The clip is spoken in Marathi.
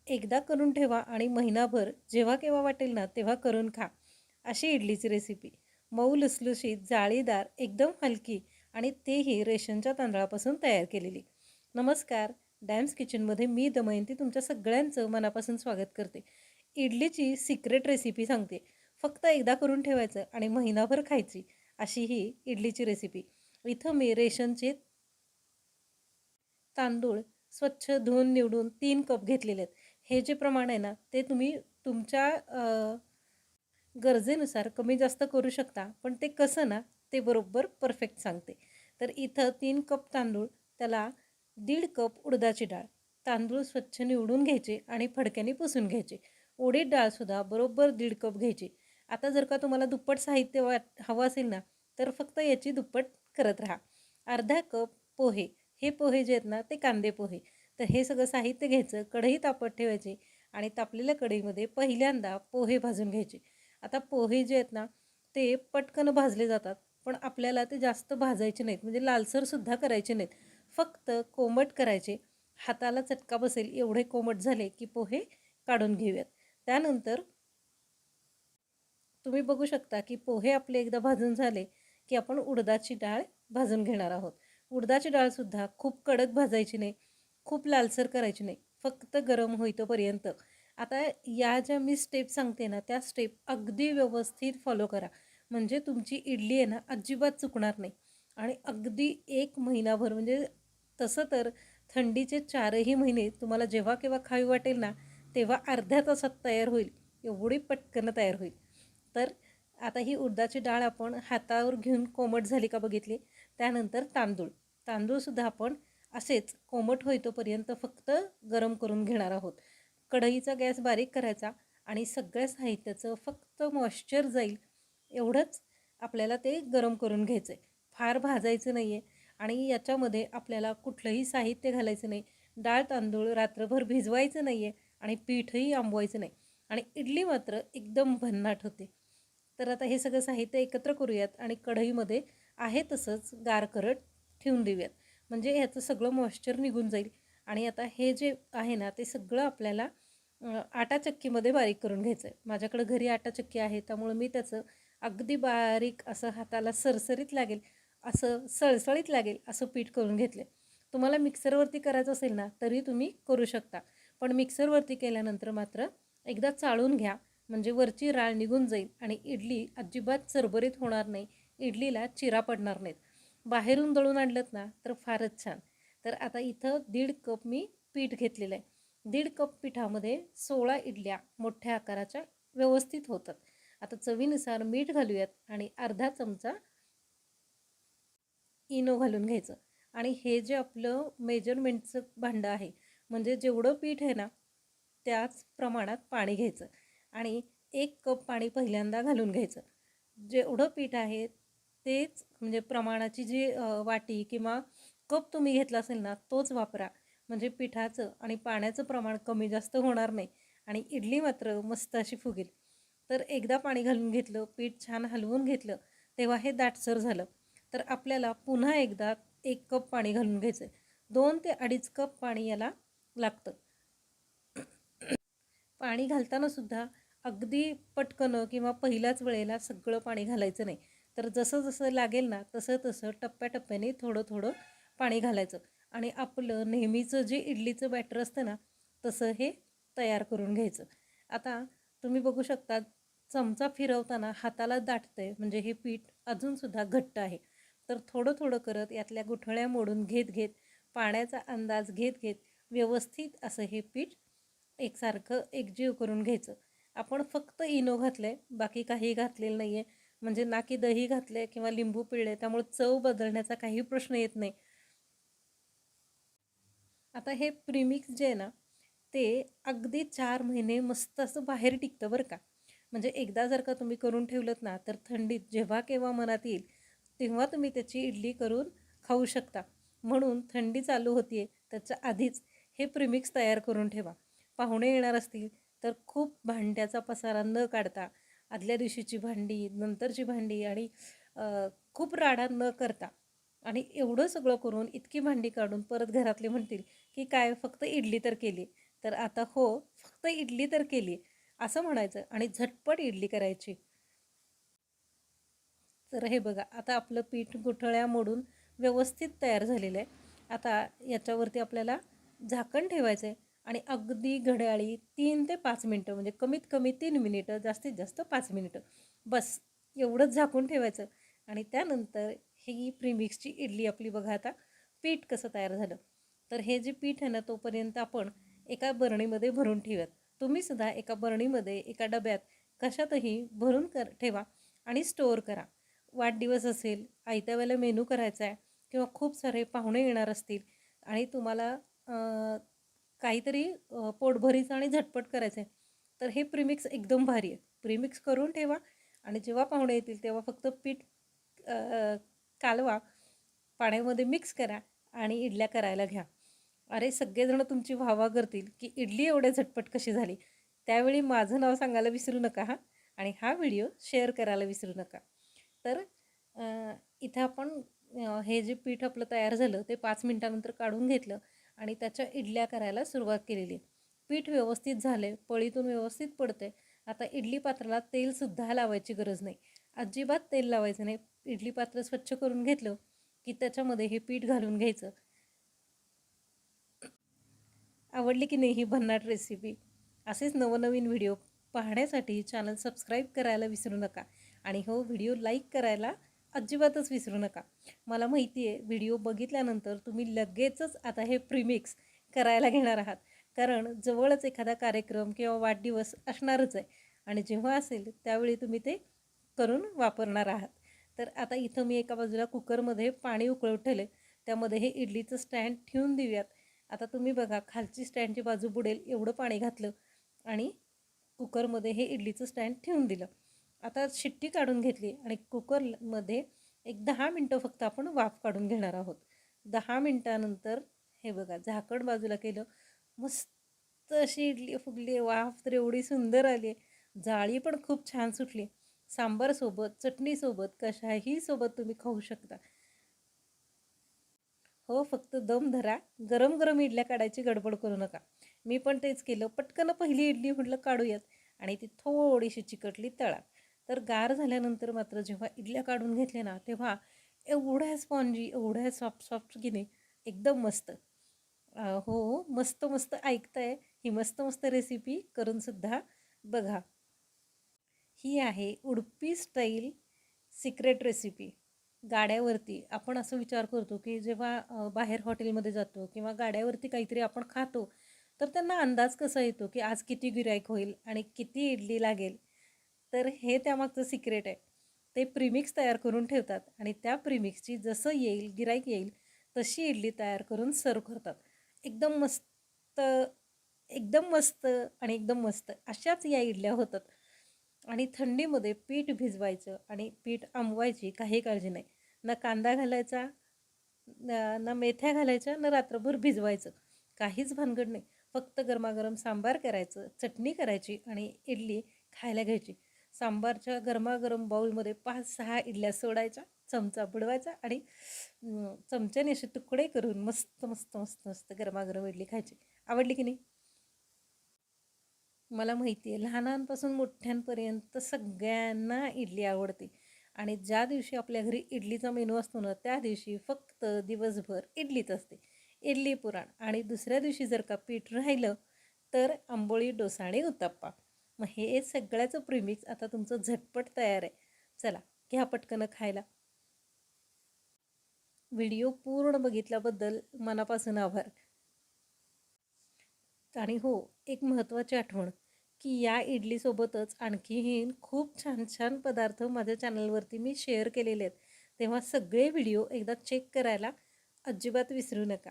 एकदा करून ठेवा आणि महिनाभर जेव्हा केव्हा वाटेल ना तेव्हा करून खा. अशी इडलीची रेसिपी. मऊ लुसलुशीत, जाळीदार, एकदम हलकी आणि तेही रेशनच्या तांदळापासून तयार केलेली. नमस्कार, डॅम्स किचनमध्ये मी दमयंती तुमच्या सगळ्यांचं मनापासून स्वागत करते. इडलीची सिक्रेट रेसिपी सांगते. फक्त एकदा करून ठेवायचं आणि महिनाभर खायची, अशी ही इडलीची रेसिपी. इथं मी रेशनचे तांदूळ स्वच्छ धुवून निवडून 3 कप घेतलेले आहेत. हे जे प्रमाण आहे ना ते तुम्ही तुमच्या गरजेनुसार कमी जास्त करू शकता. पण ते कसं ना ते बरोबर परफेक्ट सांगते. तर इथं 3 कप तांदूळ, त्याला 1.5 कप उडदाची डाळ. तांदूळ स्वच्छ निवडून घ्यायचे आणि फडक्याने पुसून घ्यायचे. उडीद डाळसुद्धा बरोबर 1.5 कप घ्यायची. आता जर का तुम्हाला दुप्पट साहित्य हवं असेल ना तर फक्त याची दुप्पट करत राहा. अर्धा कप पोहे. हे पोहे जे आहेत ना ते कांदे पोहे. तर हे सगळं साहित्य घ्यायचं, कढई तापत ठेवायची आणि तापलेल्या कढईमध्ये पहिल्यांदा पोहे भाजून घ्यायचे. आता पोहे जे आहेत ना ते पटकन भाजले जातात, पण आपल्याला ते जास्त भाजायचे नाहीत, म्हणजे लालसरसुद्धा करायचे नाहीत. फक्त कोमट करायचे. हाताला चटका बसेल एवढे कोमट झाले की पोहे काढून घेऊयात. त्यानंतर तुम्ही बघू शकता की पोहे आपले एकदा भाजून झाले की आपण उडदाची डाळ भाजून घेणार आहोत. उडदाची डाळसुद्धा खूप कडक भाजायची नाही, खूप लालसर करायची नाही, फक्त गरम होईतोपर्यंत. आता या ज्या मी स्टेप सांगते ना त्या स्टेप अगदी व्यवस्थित फॉलो करा, म्हणजे तुमची इडली आहे ना अजिबात चुकणार नाही. आणि अगदी 1 महिनाभर, म्हणजे तसं तर थंडीचे 4ही महिने तुम्हाला जेव्हा केव्हा खावी वाटेल ना तेव्हा अर्ध्या तासात तयार होईल, एवढी पटकन तयार होईल. तर आता ही उडदाची डाळ आपण हातावर घेऊन कोमट झाली का बघितली. त्यानंतर तांदूळ. तांदूळसुद्धा आपण असेच कोमट होईतोपर्यंत फक्त गरम करून घेणार आहोत. कढईचा गॅस बारीक करायचा आणि सगळ्या साहित्याचं फक्त मॉइश्चर जाईल एवढंच आपल्याला ते गरम करून घ्यायचं आहे. फार भाजायचं नाही आहे. आणि याच्यामध्ये आपल्याला कुठलंही साहित्य घालायचं नाही. डाळ तांदूळ रात्रभर भिजवायचं नाही आहे आणि पीठही आंबवायचं नाही. आणि इडली मात्र एकदम भन्नाट होते. तर आता हे सगळं साहित्य एकत्र करूयात आणि कढईमध्ये आहे तसंच गार करत ठेवून देऊयात, म्हणजे ह्याचं सगळं मॉइश्चर निघून जाईल. आणि आता हे जे आहे ना ते सगळं आपल्याला आटा चक्कीमध्ये बारीक करून घ्यायचं आहे. माझ्याकडं घरी आटा चक्की आहे, त्यामुळं मी त्याचं अगदी बारीक असं हाताला सरसरीत लागेल असं, सळसळीत लागेल असं पीठ करून घेतलं. तुम्हाला मिक्सरवरती करायचं असेल ना तरी तुम्ही करू शकता, पण मिक्सरवरती केल्यानंतर मात्र एकदा चाळून घ्या, म्हणजे वरची राळ निघून जाईल आणि इडली अजिबात चरबरीत होणार नाही, इडलीला चिरा पडणार नाहीत. बाहेरून दळून आणलं ना तर फारच छान. तर आता इथं 1.5 कप मी पीठ घेतलेलं आहे. 1.5 कप पिठामध्ये 16 इडल्या मोठ्या आकाराच्या व्यवस्थित होतात. आता चवीनुसार मीठ घालूयात आणि अर्धा चमचा इनो घालून घ्यायचं. आणि हे जे आपलं मेजरमेंटचं भांडं आहे, म्हणजे जेवढं पीठ आहे ना त्याच प्रमाणात पाणी घ्यायचं आणि 1 कप पाणी पहिल्यांदा घालून घ्यायचं. जेवढं पीठ आहे तेच, म्हणजे प्रमाणाची जी वाटी किंवा कप तुम्ही घेतला असेल ना तोच वापरा, म्हणजे पिठाचं आणि पाण्याचं प्रमाण कमी जास्त होणार नाही आणि इडली मात्र मस्त अशी फुगेल. तर एकदा पाणी घालून घेतलं, पीठ छान हलवून घेतलं, तेव्हा हे दाटसर झालं. तर आपल्याला पुन्हा एकदा 1 कप पाणी घालून घ्यायचं. 2 ते 2.5 कप पाणी याला लागतं. पाणी घालताना सुद्धा अगदी पटकन किंवा पहिल्याच वेळेला सगळं पाणी घालायचं नाही. तर जसं जसं लागेल ना तसं तसं टप्प्याटप्प्याने थोडं थोडं पाणी घालायचं आणि आपलं नेहमीचं जे इडलीचं बॅटर असतं ना तसं हे तयार करून घ्यायचं. आता तुम्ही बघू शकता चमचा फिरवताना हाताला दाटतंय, म्हणजे हे पीठ अजूनसुद्धा घट्ट आहे. तर थोडं थोडं करत यातल्या गुठळ्या मोडून घेत घेत, पाण्याचा अंदाज घेत घेत व्यवस्थित असं हे पीठ एकसारखं एकजीव करून घ्यायचं. आपण फक्त इनो घातलं आहे, बाकी काही घातलेलं नाही आहे, म्हणजे ना की दही घातलं आहे किंवा लिंबू पिळले आहे, त्यामुळे चव बदलण्याचा काही प्रश्न येत नाही. आता हे प्रीमिक्स जे आहे ना ते अगदी 4 महिने मस्त असं बाहेर टिकतं बरं का. म्हणजे एकदा जर का तुम्ही करून ठेवलंत ना तर थंडीत जेव्हा केव्हा मनात येईल तेव्हा तुम्ही त्याची इडली करून खाऊ शकता. म्हणून थंडी चालू होतीये त्याच्या आधीच हे प्रीमिक्स तयार करून ठेवा. पाहुणे येणार असतील तर खूप भांड्याचा पसारा न काढता, आदल्या दिवशीची भांडी, नंतरची भांडी आणि खूप राडा न करता आणि एवढं सगळं करून इतकी भांडी काढून परत घरातले म्हणतील की काय फक्त इडली तर केली. तर आता हो, फक्त इडली तर केली असं म्हणायचं आणि झटपट इडली करायची. तर हे बघा, आता आपलं पीठ गुठळ्या मोडून व्यवस्थित तयार झालेलं आहे. आता याच्यावरती आपल्याला झाकण ठेवायचं आहे आणि अगदी घड्याळी 3 ते 5 मिनटं, म्हणजे कमीत कमी 3 मिनिटं, जास्तीत जास्त 5 मिनिटं, बस एवढंच झाकून ठेवायचं. आणि त्यानंतर ही प्रीमिक्सची इडली आपली बघा आता पीठ कसं तयार झालं. तर हे जे पीठ आहे ना, तोपर्यंत आपण एका बरणीमध्ये भरून ठेवूयात. तुम्हीसुद्धा एका बरणीमध्ये, एका डब्यात, कशातही भरून ठेवा आणि स्टोअर करा. वाढदिवस असेल, आयत्या वेळेला मेनू करायचा आहे, किंवा खूप सारे पाहुणे येणार असतील आणि तुम्हाला काहीतरी पोटभरीचं आणि झटपट करायचं आहे, तर हे प्रीमिक्स एकदम भारी आहे. प्रीमिक्स करून ठेवा आणि जेव्हा पाहुणे येतील तेव्हा फक्त पीठ कालवा, पाण्यामध्ये मिक्स करा आणि इडल्या करायला घ्या. अरे सगळेजण तुमची वाहवा करतील की इडली एवढ्या झटपट कशी झाली. त्यावेळी माझं नाव सांगायला विसरू नका हां, आणि हा व्हिडिओ शेअर करायला विसरू नका. तर इथं आपण हे जे पीठ आपलं तयार झालं ते 5 मिनटानंतर काढून घेतलं आणि त्याच्या इडल्या करायला सुरुवात केलेली. पीठ व्यवस्थित झाले, पळीतून व्यवस्थित पडते. आता इडली पात्राला तेलसुद्धा लावायची गरज नाही, अजिबात तेल लावायचं नाही. इडली पात्र स्वच्छ करून घेतलं की त्याच्यामध्ये हे पीठ घालून घ्यायचं. आवडली की नाही ही भन्नाट रेसिपी? असेच नवनवीन व्हिडिओ पाहण्यासाठी चॅनल सबस्क्राईब करायला विसरू नका आणि हो, व्हिडिओ लाईक करायला अजिबातच विसरू नका. मला माहिती आहे व्हिडिओ बघितल्यानंतर तुम्ही लगेचच आता हे प्रीमिक्स करायला घेणार आहात, कारण जवळच एखादा कार्यक्रम किंवा वाढदिवस असणारच आहे आणि जेव्हा असेल त्यावेळी तुम्ही ते करून वापरणार आहात. तर आता इथं मी एका बाजूला कुकरमध्ये पाणी उकळत ठेवले, त्यामध्ये हे इडलीचं स्टँड ठेवून देऊयात. आता तुम्ही बघा, खालची स्टँडची बाजू बुडेल एवढं पाणी घातलं आणि कुकरमध्ये हे इडलीचं स्टँड ठेवून दिलं. आता शिट्टी काढून घेतली आणि कुकरमध्ये एक 10 मिनटं फक्त आपण वाफ काढून घेणार आहोत. 10 मिनटानंतर हे बघा, झाकण बाजूला केलं, मस्त अशी इडली फुगली. वाफ तर एवढी सुंदर आली आहे, जाळी पण खूप छान सुटली. सांबारसोबत, चटणीसोबत, कशाही सोबत तुम्ही खाऊ शकता. हो, फक्त दम धरा. गरम गरम इडल्या काढायची गडबड करू नका. मी पण तेच केलं. पटकन पहिली इडली म्हटलं काढूयात आणि ती थोडीशी चिकटली तळात. तर गार झाल्यानंतर मात्र जेव्हा इडल्या काढून घेतल्या ना, तेव्हा एवढ्या स्पॉन्जी, एवढ्या सॉफ्ट सॉफ्ट की नाही, एकदम मस्त. हो, मस्त मस्त ऐकताय. ही मस्त मस्त रेसिपी करूनसुद्धा बघा. ही आहे उडपी स्टाईल सिक्रेट रेसिपी. गाड्यावरती आपण असं विचार करतो की जेव्हा बाहेर हॉटेलमध्ये जातो किंवा गाड्यावरती काहीतरी आपण खातो, तर त्यांना अंदाज कसा येतो की आज किती गिऱ्हाईक होईल आणि किती इडली लागेल. तर हे त्यामागचं सिक्रेट आहे. ते प्रीमिक्स तयार करून ठेवतात आणि त्या प्रीमिक्सची जसं येईल, गिऱ्हाईक येईल, तशी इडली तयार करून सर्व करतात. एकदम मस्त, एकदम मस्त आणि एकदम मस्त अशाच या इडल्या होतात. आणि थंडीमध्ये पीठ भिजवायचं आणि पीठ आंबवायची काही काळजी नाही. ना कांदा घालायचा, ना मेथ्या घालायच्या, ना रात्रभर भिजवायचं, काहीच भानगड नाही. फक्त गरमागरम सांबार करायचं, चटणी करायची आणि इडली खायला घ्यायची. सांबारच्या गरमागरम बाऊलमध्ये 5-6 इडल्या सोडायच्या, चमचा बुडवायचा आणि चमच्याने असे तुकडे करून मस्त मस्त मस्त मस्त गरमागरम इडली खायची. आवडली की नाही? मला माहिती आहे लहानांपासून मोठ्यांपर्यंत सगळ्यांना इडली आवडते आणि ज्या दिवशी आपल्या घरी इडलीचा मेनू असतो ना, त्या दिवशी फक्त दिवसभर इडलीच असते. इडली पुराण. आणि दुसऱ्या दिवशी जर का पीठ राहिलं तर आंबोळी, डोसा आणि उत्तप्पा. मग हे सगळ्याचं प्रीमिक्स आता तुमचं झटपट तयार आहे. चला, घ्या पटकन खायला. व्हिडिओ पूर्ण बघितल्याबद्दल मनापासून आभार. आणि हो, एक महत्त्वाची आठवण की या इडलीसोबतच आणखीही खूप छान छान पदार्थ माझ्या चॅनलवरती मी शेअर केलेले आहेत. तेव्हा सगळे व्हिडिओ एकदा चेक करायला अजिबात विसरू नका.